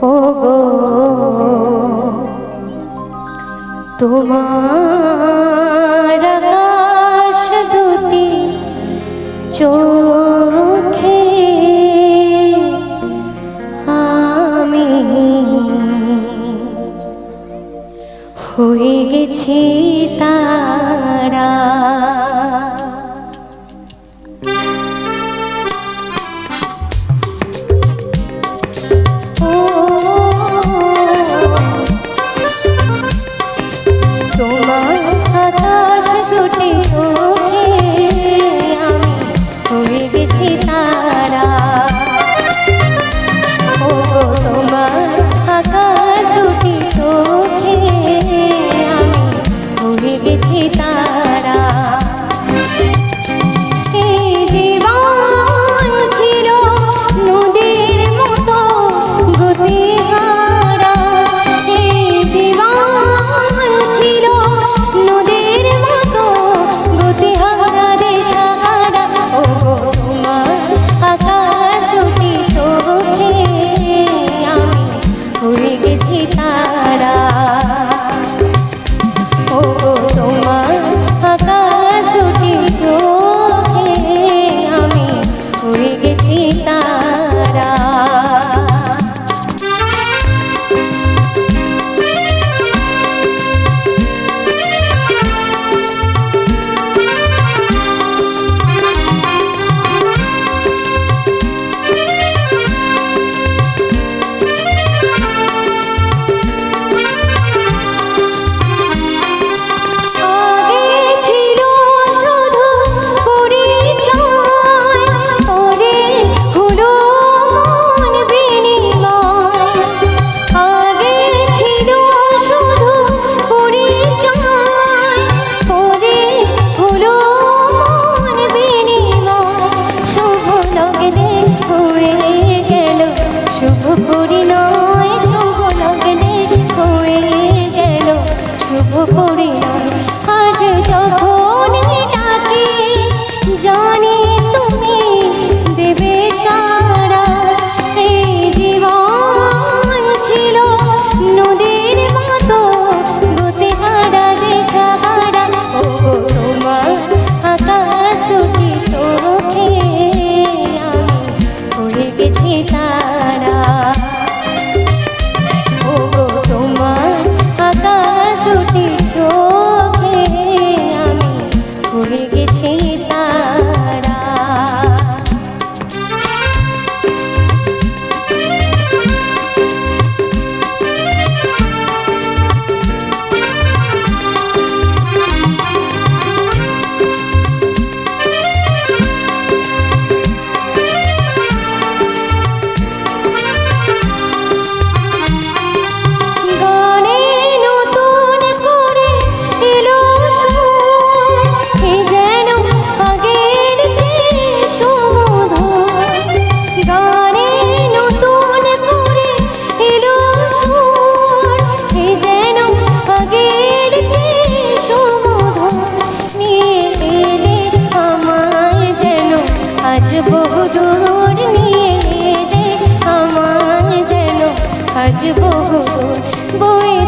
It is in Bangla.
ওগো তোমার আকাশ দুটি চোখে আমি হয়ে গেছি তারা। তোমার আকাশ দুটি চোখে আমি হয়ে গেছি তারা। ও তোমার আকাশ দুটি চোখে আমি হয়ে গেছি তারা। শুভ পরিণয় শুভ লগ্নে হয়ে গেল শুভ পরিণয়। আজ যখন ডাকি জানি তুমি দেবে সারা। এই জীবন ছিল নদীর মতো গতি হারা দিশাহারা। ও তোমার আকাশ দুটি চোখে আমি হয়ে গেছি তারা। ওগো তোমার আকাশ দুটি চোখে আমি হয়ে গেছি তারা। আজ বহুদূর নিয়ে এলে আমায় যেন আজ বহুদূর বয়ে